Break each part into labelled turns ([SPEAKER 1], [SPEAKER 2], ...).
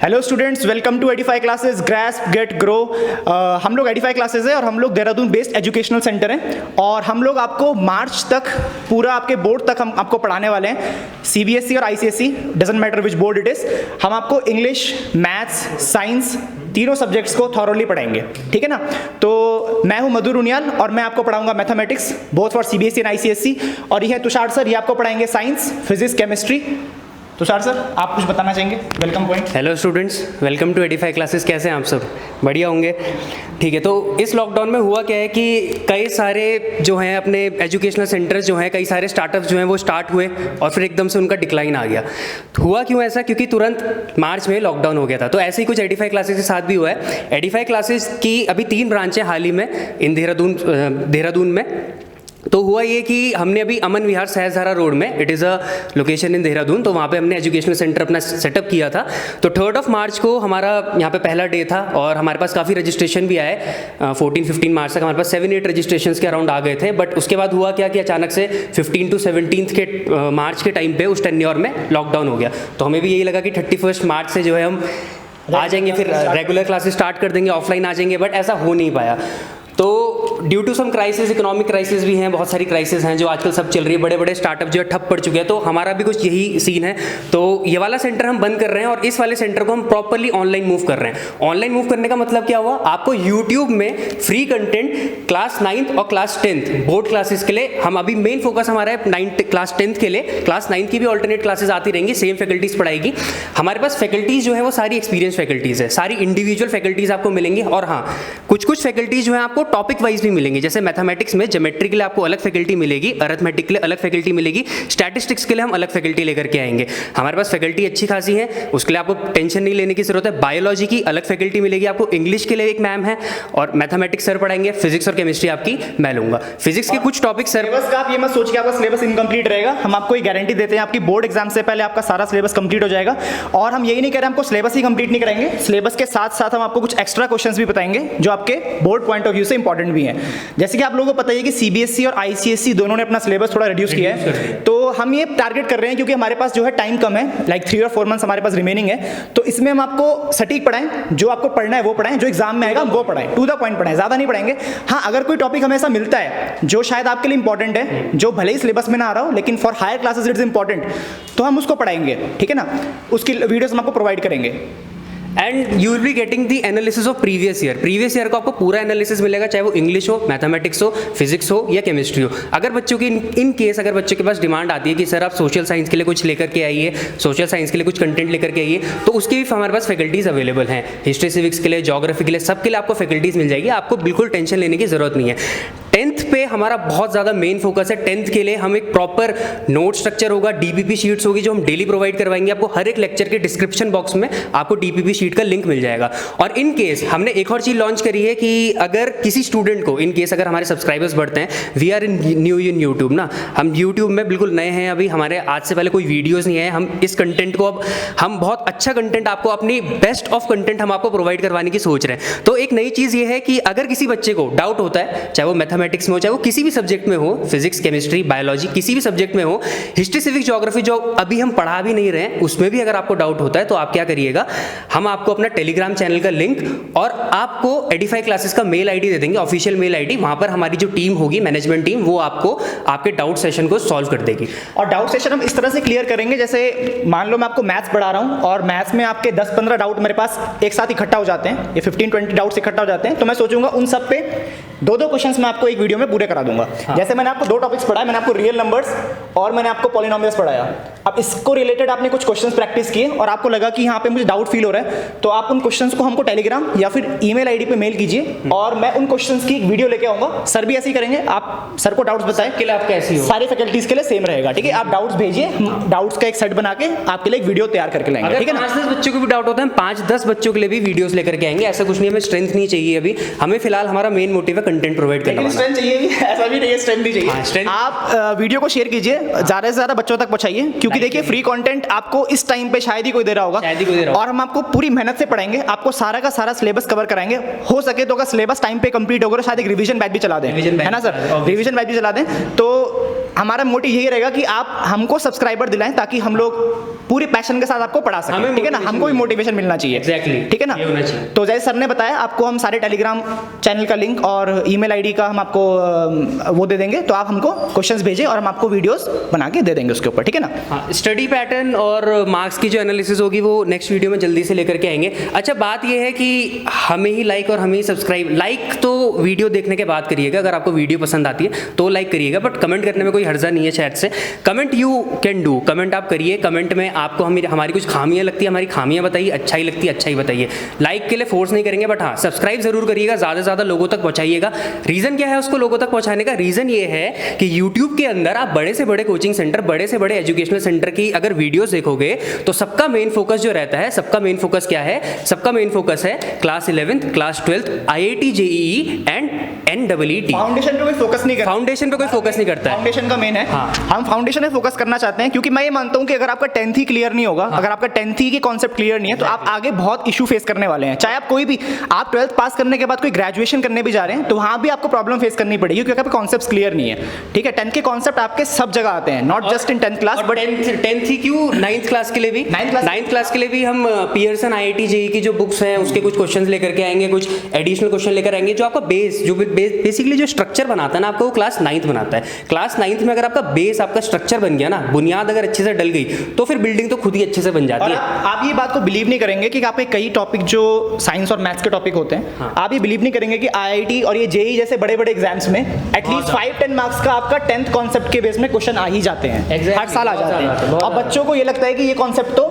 [SPEAKER 1] Hello students, welcome to Edify Classes grasp get grow. हम लोग Edify classes है और हम लोग देहरादून बेस्ड एजुकेशनल सेंटर हैं और हम लोग आपको मार्च तक पूरा आपके बोर्ड तक हम आपको पढ़ाने वाले हैं। सीबीएसई और ICSE, doesn't matter which board it is. हम आपको इंग्लिश, मैथ्स, साइंस तीनों सब्जेक्ट्स को थॉरोली पढ़ाएंगे, ठीक है ना। तो मैं हूं मधुर उनियाल और मैं आपको पढ़ाऊंगा mathematics both for CBSE and ICSE. और ये है तुषार सर, ये आपको पढ़ाएंगे science, physics, chemistry. Tushar sir, आप कुछ बताना चाहेंगे? Welcome point.
[SPEAKER 2] Hello students, welcome to Edify Classes. कैसे हैं आप सब? बढ़िया होंगे, ठीक है। तो इस लॉकडाउन में हुआ क्या है कि कई सारे जो हैं अपने एजुकेशनल सेंटर्स जो हैं, कई सारे स्टार्टअप्स जो हैं वो स्टार्ट हुए और फिर एकदम से उनका डिक्लाइन आ गया। तो हुआ क्यों ऐसा? क्योंकि तुरंत मार्च में लॉकडाउन हो गया था। तो ऐसे ही कुछ एडिफाई क्लासेस के साथ भी हुआ है। एडिफाई क्लासेस की अभी 3 ब्रांचें हाल ही में इन देहरादून में। तो हुआ ये कि हमने अभी अमन विहार सहजधारा रोड में, it is a location in Dehradun, तो वहाँ पे हमने एजुकेशनल सेंटर अपना सेटअप किया था। तो 3 मार्च को हमारा यहाँ पे पहला डे था और हमारे पास काफ़ी रजिस्ट्रेशन भी आए। 14-15 मार्च तक हमारे पास 7-8 रजिस्ट्रेशन के अराउंड आ गए थे। बट उसके बाद हुआ क्या कि अचानक से 15 to 17 के मार्च के टाइम पे उस टेन्योर में लॉकडाउन हो गया। तो हमें भी यही लगा कि 31 मार्च से जो है हम आ जाएंगे, फिर रेगुलर क्लासेस स्टार्ट कर देंगे, ऑफलाइन आ जाएंगे। बट ऐसा हो नहीं पाया। तो due to some crisis, economic crisis भी हैं, बहुत सारी क्राइसिस हैं जो आजकल सब चल रही है। बड़े बड़े स्टार्टअप जो है ठप पड़ चुके हैं। तो हमारा भी कुछ यही सीन है। तो ये वाला सेंटर हम बंद कर रहे हैं और इस वाले सेंटर को हम प्रॉपरली ऑनलाइन मूव कर रहे हैं। ऑनलाइन मूव करने का मतलब क्या हुआ? आपको यूट्यूब में फ्री कंटेंट क्लास 9th और क्लास 10th बोर्ड क्लासेस के लिए, हम अभी मेन फोकस हमारा है क्लास 10th के लिए। क्लास 9th की भी ऑल्टरनेट क्लासेस आती रहेंगी, सेम फैकल्टीज पढ़ाएगी। हमारे पास फैकल्टीज जो है वो सारी एक्सपीरियंस फैकल्टीज है, सारी इंडिविजुअल फैकल्टीज आपको मिलेंगी। और हाँ, कुछ फैकल्टीज जो है आपको टॉपिक वाइज भी मिलेंगे। जैसे मैथमेटिक्स में ज्योमेट्री के लिए आपको अलग फैकल्टी मिलेगी, अरिथमेटिक के लिए अलग फैकल्टी मिलेगी, स्टैटिस्टिक्स के लिए हम अलग फैकल्टी लेकर के आएंगे। हमारे पास फैकल्टी अच्छी खासी है, उसके लिए आपको टेंशन नहीं लेने की जरूरत है। बायोलॉजी की अलग फैकल्टी मिलेगी आपको, इंग्लिश के लिए एक मैम है और मैथमेटिक्स सर पढ़ाएंगे, फिजिक्स और केमिस्ट्री आपकी मैं लूंगा। फिजिक्स के कुछ टॉपिक सर,
[SPEAKER 1] सिलेबस का आप ये मत सोचिए आपका सिलेबस इनकम्प्लीट रहेगा। हम आपको एक गारंटी देते हैं, आपकी बोर्ड एग्जाम से पहले आपका सारा सिलेबस कंप्लीट हो जाएगा। और हम यही नहीं कह रहे हमको सिलेबस ही कंप्लीट नहीं कराएंगे, सिलेबस के साथ साथ हम आपको कुछ एक्स्ट्रा क्वेश्चंस भी बताएंगे जो आपके बोर्ड पॉइंट ऑफ व्यू से इंपॉर्टेंट भी हैं। जैसे कि आप लोगों को पता है कि सीबीएसई और आईसीएसई दोनों ने अपना सिलेबस थोड़ा रिड्यूस किया है। तो हम ये टारगेट कर रहे हैं क्योंकि हमारे पास जो है टाइम कम है, लाइक 3 और 4 मंथ्स हमारे पास रिमेनिंग है। तो इसमें हम आपको सटीक पढ़ाएं, जो आपको पढ़ना है वो पढ़ाएं, जो एग्जाम में आएगा वो पढ़ाएं, टू द पॉइंट पढ़ाएं, ज्यादा नहीं पढ़ाएंगे। हाँ, अगर कोई टॉपिक हमें ऐसा मिलता है जो शायद आपके लिए इंपॉर्टेंट है, जो भले ही सिलेबस में ना आ रहा हो लेकिन for higher classes it is important, तो हम उसको पढ़ाएंगे, ठीक है ना। उसकी वीडियोस हम आपको प्रोवाइड करेंगे।
[SPEAKER 2] And you will be getting the analysis of previous year को आपको पूरा एनालिसिस मिलेगा, चाहे वो इंग्लिश हो, मैथमेटिक्स हो, फिजिक्स हो या केमिस्ट्री हो। अगर बच्चों की इन केस अगर बच्चों के पास डिमांड आती है कि सर आप सोशल साइंस के लिए कुछ लेकर के आइए, सोशल साइंस के लिए कुछ कंटेंट लेकर के आइए, तो उसकी भी हमारे पास फैकल्टीज अवेलेबल हैं। हिस्ट्री सिविक्स के लिए, ज्योग्राफी के लिए, सबके लिए आपको फैकल्टीज मिल जाएगी। आपको बिल्कुल टेंशन लेने की जरूरत नहीं है। 10th पे हमारा बहुत ज़्यादा मेन फोकस है। 10th के लिए हम एक प्रॉपर नोट स्ट्रक्चर होगा, डीपीपी शीट्स होगी जो हम डेली प्रोवाइड करवाएंगे आपको। हर एक लेक्चर के डिस्क्रिप्शन बॉक्स में आपको डीपीपी शीट का लिंक मिल जाएगा। और इन केस हमने एक और चीज़ लॉन्च करी है कि अगर किसी स्टूडेंट को, इन केस अगर हमारे सब्सक्राइबर्स बढ़ते हैं, we are new in YouTube ना, हम यूट्यूब में बिल्कुल नए हैं अभी, हमारे आज से पहले कोई वीडियोज़ नहीं है। हम इस कंटेंट को अब हम बहुत अच्छा कंटेंट आपको, अपनी बेस्ट ऑफ कंटेंट हम आपको प्रोवाइड करवाने की सोच रहे हैं। तो एक नई चीज़ ये है कि अगर किसी बच्चे को डाउट होता है, चाहे वो मैथमेटिक्स में हो, चाहे वो किसी भी सब्जेक्ट में हो, फिजिक्स, केमिस्ट्री, बायोलॉजी, किसी भी सब्जेक्ट में हो, हिस्ट्री, सिविक्स, ज्योग्राफी जो अभी हम पढ़ा भी नहीं रहे हैं, उसमें भी अगर आपको डाउट होता है तो आप क्या करिएगा, हम आपको अपना टेलीग्राम चैनल का लिंक और आपको एडिफाई क्लासेस का मेल आईडी दे देंगे, ऑफिशियल मेल आईडी। वहां पर हमारी जो टीम होगी, मैनेजमेंट टीम, वो आपको आपके डाउट सेशन को सॉल्व कर देगी।
[SPEAKER 1] और डाउट सेशन हम इस तरह से क्लियर करेंगे, जैसे मान लो मैं आपको मैथ्स पढ़ा रहा हूं और मैथ्स में आपके 10-15 डाउट मेरे पास एक साथ इकट्ठा हो जाते हैं, ये 15-20 डाउट्स इकट्ठा हो जाते हैं। तो मैं सोचूंगा उन सब पे 2-2 क्वेश्चंस मैं आपको एक वीडियो में पूरे करा दूंगा। हाँ। जैसे मैंने आपको 2 टॉपिक्स पढ़ाया, मैंने आपको रियल नंबर्स और मैंने आपको पॉलिनोमियल्स पढ़ाया। अब इसको रिलेटेड आपने कुछ क्वेश्चंस प्रैक्टिस किए और आपको लगा कि यहाँ पे मुझे डाउट फील हो रहा है, तो आप उन क्वेश्चंस को हमको टेलीग्राम या फिर ईमेल आईडी पे मेल कीजिए और मैं उन क्वेश्चंस की एक वीडियो लेके आऊंगा। सर भी ऐसे ही करेंगे, आप सर को डाउट्स बताएं
[SPEAKER 2] के लिए आप कैसी हो,
[SPEAKER 1] सारी फैकल्टीज के लिए सेम रहेगा, ठीक है। आप डाउट्स भेजिए, डाउट्स का एक सेट बना के आपके लिए एक वीडियो तैयार करके लाएंगे, ठीक है ना।
[SPEAKER 2] 5-10 बच्चों को भी डाउट होता है, 5-10 बच्चों के लिए भी वीडियोस लेकर के आएंगे। ऐसा कुछ नहीं, हमें स्ट्रेंथ नहीं चाहिए अभी, हमें फिलहाल हमारा मेन मोटिव है कंटेंट प्रोवाइड करना।
[SPEAKER 1] स्ट्रेंथ चाहिए भी, ऐसा भी नहीं है स्ट्रेंथ भी चाहिए। आप वीडियो को शेयर कीजिए, ज्यादा से ज्यादा बच्चों तक पहुंचाइए, क्योंकि देखिए फ्री कंटेंट आपको इस टाइम पे शायद ही कोई दे रहा होगा और हम आपको पूरी मेहनत से पढ़ाएंगे, आपको सारा का सारा सिलेबस कवर कराएंगे। हो सके तो अगर सिलेबस टाइम पे कंप्लीट होगा तो शायद एक रिवीजन बैच भी चला दें, है ना सर, रिवीजन बैच भी चला दें। तो हमारा मोटिव यही रहेगा कि आप हमको सब्सक्राइबर दिलाएं ताकि हम लोग पूरे पैशन के साथ आपको पढ़ा सकें,
[SPEAKER 2] हमें
[SPEAKER 1] ठीक है ना, हमको भी मोटिवेशन मिलना चाहिए।
[SPEAKER 2] Exactly.
[SPEAKER 1] ठीक है ना।
[SPEAKER 2] ये होना चाहिए।
[SPEAKER 1] तो जैसे सर ने बताया, आपको हम सारे टेलीग्राम चैनल का लिंक और ईमेल आईडी का हम आपको वो दे देंगे, तो आप हमको क्वेश्चंस भेजें और हम आपको वीडियोस बना के दे देंगे उसके ऊपर, ठीक है ना।
[SPEAKER 2] हाँ, स्टडी पैटर्न और मार्क्स की जो एनालिसिस होगी वो नेक्स्ट वीडियो में जल्दी से लेकर के आएंगे। अच्छा, बात ये है कि हमें ही लाइक और हमें ही सब्सक्राइब, लाइक तो वीडियो देखने के बाद करिएगा, अगर आपको वीडियो पसंद आती है तो लाइक करिएगा, बट कमेंट करने में कोई हर्जा नहीं है चैट से। Comment you can do, comment आप करिए, कमेंट में आपको हमारी कुछ खामियां लगती है, हमारी खामियां बताइए, अच्छाई लगती है अच्छाई बताइए। लाइक के लिए फोर्स नहीं करेंगे, बट हाँ सब्सक्राइब जरूर करिएगा, ज़्यादा से ज़्यादा लोगों तक पहुंचाइएगा। रीज़न क्या है उसको लोगों तक पहुंचाने का? रीज़न ये है कि यूट्यूब के अंदर आप बड़े से बड़े कोचिंग सेंटर, बड़े से बड़े एजुकेशनल सेंटर की अगर वीडियोस देखोगे तो सबका मेन फोकस जो रहता है, सबका मेन फोकस क्या है? सबका मेन फोकस है class 11th, class 12th, IIT JEE and NEET।
[SPEAKER 1] Foundation पे कोई फोकस नहीं करता,
[SPEAKER 2] फाउंडेशन पे कोई फोकस नहीं करता है।
[SPEAKER 1] फाउंडेशन का मेन है।
[SPEAKER 2] हाँ।
[SPEAKER 1] हम फाउंडेशन में फोकस करना चाहते हैं, क्योंकि मैं ये मानता हूं कि अगर आपका 10th ही क्लियर नहीं होगा, अगर आपका 10th ही की कॉन्सेप्ट क्लियर नहीं है, तो आप आगे बहुत इशू फेस करने वाले हैं। चाहे आप कोई भी, आप 12th पास करने के बाद कोई ग्रेजुएशन करने भी जा रहे हैं तो वहां भी आपको प्रॉब्लम फेस करनी पड़ेगी, क्योंकि आपके कॉन्सेप्ट क्लियर नहीं है, ठीक है। 10th के कॉन्सेप्ट आपके सब जगह आते हैं, not just in 10th class, but
[SPEAKER 2] 10th ही क्यों, 9th क्लास के लिए भी, 9th क्लास के लिए भी हम पियर्सन IIT JEE की जो बुक्स हैं उसके कुछ क्वेश्चंस लेकर के आएंगे, कुछ एडिशनल क्वेश्चन लेकर आएंगे, जो आपका बेस, जो बेसिकली जो स्ट्रक्चर बनाता है ना आपको, वो क्लास 9th बनाता है। क्लास 9th में अगर आपका बेस, आपका स्ट्रक्चर बन गया ना, बुनियाद अगर अच्छे से डल गई तो फिर बिल्डिंग तो खुद ही अच्छे से बन जाती है।
[SPEAKER 1] आप ये बात को बिलीव नहीं करेंगे कि आपके कई टॉपिक जो साइंस और मैथ्स के टॉपिक होते हैं,
[SPEAKER 2] हाँ।
[SPEAKER 1] आप ये बिलीव नहीं करेंगे कि IIT और ये JEE जैसे बड़े बड़े एग्जाम्स में एटलीस्ट 5-10 मार्क्स का आपका 10th कॉन्सेप्ट के बेस में क्वेश्चन आ ही जाते हैं।
[SPEAKER 2] Exactly,
[SPEAKER 1] हर साल आ जाते हैं। और बच्चों को ये लगता है कि ये कॉन्सेप्ट तो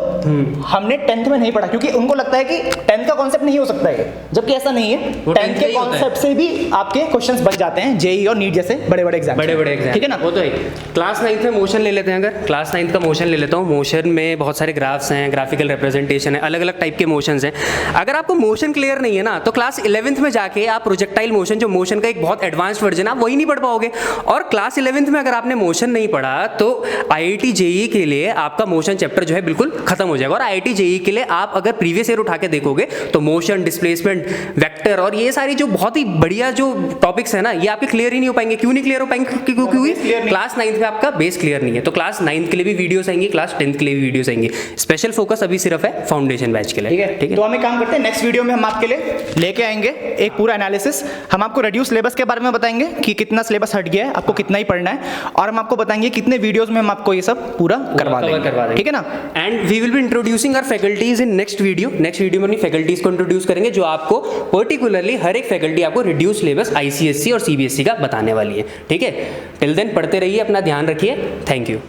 [SPEAKER 1] हमने 10th में नहीं पढ़ा, क्योंकि उनको लगता है कि 10th का कॉन्सेप्ट नहीं हो सकता है, जबकि ऐसा नहीं है। 10th के कॉन्सेप्ट से भी आपके क्वेश्चंस बन जाते हैं JEE और NEET जैसे बड़े बड़े एग्जाम, ठीक है ना।
[SPEAKER 2] वो तो है। क्लास 9th में मोशन ले लेते हैं, अगर क्लास 9th का मोशन ले लेता हूँ, मोशन में बहुत सारे ग्राफ्स हैं, ग्राफिकल रिप्रेजेंटेशन है, अलग अलग टाइप के मोशंस हैं। अगर आपको मोशन क्लियर नहीं है ना, तो क्लास 11th में जाके आप प्रोजेक्टाइल मोशन, जो मोशन का एक बहुत एडवांस्ड वर्जन है, आप वही नहीं पढ़ पाओगे। और क्लास 11th में अगर आपने मोशन नहीं पढ़ा तो IIT JEE के लिए आपका मोशन चैप्टर जो है बिल्कुल खत्म हो जाएगा। और IIT JEE के लिए आप अगर प्रीवियस ईयर उठा के देखोगे तो मोशन, डिस्प्लेसमेंट, वेक्टर और ये सारी जो बहुत ही बढ़िया जो टॉपिक्स है ना, ये आपके क्लियर ही नहीं हो पाएंगे। क्यों नहीं क्लियर हो पाएंगे? क्योंकि क्लास 9th में आपका बेस क्लियर नहीं है। तो क्लास 9th के लिए भी वीडियोस आएंगी, क्लास 10th के लिए भी वीडियोस आएंगी। स्पेशल फोकस अभी सिर्फ है फाउंडेशन बैच के लिए, ठीक है।
[SPEAKER 1] तो हम एक काम करते हैं, नेक्स्ट वीडियो में हम आपके लिए लेके आएंगे एक पूरा एनालिसिस। हम आपको रिड्यूस सिलेबस के बारे में बताएंगे कि कितना सिलेबस हट गया है, आपको कितना ही पढ़ना है, और हम आपको बताएंगे कितने वीडियोस में हम आपको ये सब पूरा करवा देंगे, ठीक है ना।
[SPEAKER 2] And we will be introducing our faculties in next video. Next video में अपनी फैकल्टीज को इंट्रोड्यूस करेंगे, जो आपको पर्टिकुलरली हर एक फैकल्टी आपको रिड्यूस सिलेबस ICSE और CBSE का बताने वाली है, ठीक है। टिल देन पढ़ते रहिए, अपना ध्यान रखिए, थैंक यू।